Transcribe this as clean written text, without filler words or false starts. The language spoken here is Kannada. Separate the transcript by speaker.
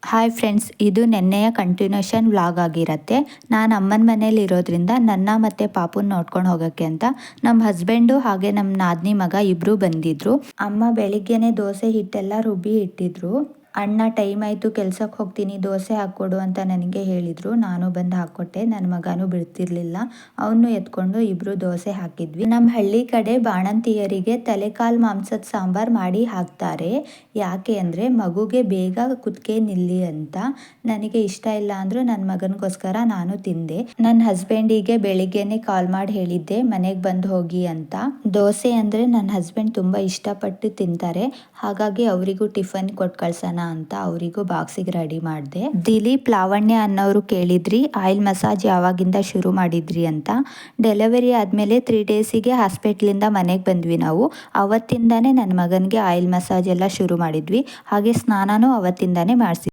Speaker 1: ಹಾಯ್ ಫ್ರೆಂಡ್ಸ್, ಇದು ನೆನ್ನೆಯ ಕಂಟಿನ್ಯೂಷನ್ ವ್ಲಾಗ್ ಆಗಿರತ್ತೆ. ನಾನು ಅಮ್ಮನ ಮನೇಲಿ ಇರೋದ್ರಿಂದ ನನ್ನ ಮತ್ತು ಪಾಪುನ ನೋಡ್ಕೊಂಡು ಹೋಗೋಕ್ಕೆ ಅಂತ ನಮ್ಮ ಹಸ್ಬೆಂಡು ಹಾಗೆ ನಮ್ಮ ನಾದಿನಿ ಮಗ ಇಬ್ಬರು ಬಂದಿದ್ರು. ಅಮ್ಮ ಬೆಳಿಗ್ಗೆನೆ ದೋಸೆ ಹಿಟ್ಟೆಲ್ಲ ರುಬ್ಬಿ ಇಟ್ಟಿದ್ರು. ಅಣ್ಣ ಟೈಮ್ ಆಯಿತು, ಕೆಲ್ಸಕ್ಕೆ ಹೋಗ್ತೀನಿ, ದೋಸೆ ಹಾಕ್ಕೊಡು ಅಂತ ನನಗೆ ಹೇಳಿದರು. ನಾನು ಬಂದು ಹಾಕ್ಕೊಟ್ಟೆ. ನನ್ನ ಮಗನೂ ಬಿಡ್ತಿರ್ಲಿಲ್ಲ, ಅವನು ಎತ್ಕೊಂಡು ಇಬ್ಬರು ದೋಸೆ ಹಾಕಿದ್ವಿ. ನಮ್ಮ ಹಳ್ಳಿ ಕಡೆ ಬಾಣಂತಿಯರಿಗೆ ತಲೆಕಾಲು ಮಾಂಸದ ಸಾಂಬಾರು ಮಾಡಿ ಹಾಕ್ತಾರೆ. ಯಾಕೆ ಅಂದರೆ ಮಗುಗೆ ಬೇಗ ಕುತ್ತಿಗೆ ನಿಲ್ಲಿ ಅಂತ. ನನಗೆ ಇಷ್ಟ ಇಲ್ಲ ಅಂದರೂ ನನ್ನ ಮಗನಿಗೋಸ್ಕರ ನಾನು ತಿಂದೆ. ನನ್ನ ಹಸ್ಬೆಂಡಿಗೆ ಬೆಳಿಗ್ಗೆನೆ ಕಾಲ್ ಮಾಡಿ ಹೇಳಿದ್ದೆ ಮನೆಗೆ ಬಂದು ಹೋಗಿ ಅಂತ. ದೋಸೆ ಅಂದರೆ ನನ್ನ ಹಸ್ಬೆಂಡ್ ತುಂಬ ಇಷ್ಟಪಟ್ಟು ತಿಂತಾರೆ. ಹಾಗಾಗಿ ಅವರಿಗೂ ಟಿಫನ್ ಕೊಟ್ಟು ಕಳ್ಸೋಣ ಅಂತ ಅವರಿಗೂ ಬಾಕ್ಸಿಗೆ ರೆಡಿ ಮಾಡಿದೆ. ದಿಲೀಪ್, ಲಾವಣ್ಯ ಅನ್ನೋರು ಕೇಳಿದ್ರಿ ಆಯಿಲ್ ಮಸಾಜ್ ಯಾವಾಗಿಂದ ಶುರು ಮಾಡಿದ್ರಿ ಅಂತ. ಡೆಲಿವರಿ ಆದಮೇಲೆ 3 ಡೇಸಿಗೆ ಹಾಸ್ಪಿಟ್ಲಿಂದ ಮನೆಗೆ ಬಂದ್ವಿ ನಾವು. ಅವತ್ತಿಂದಾನೇ ನನ್ನ ಮಗನಿಗೆ ಆಯಿಲ್ ಮಸಾಜ್ ಎಲ್ಲ ಶುರು ಮಾಡಿದ್ವಿ. ಹಾಗೆ ಸ್ನಾನನೂ ಅವತ್ತಿಂದಾನೇ ಮಾಡಿಸಿ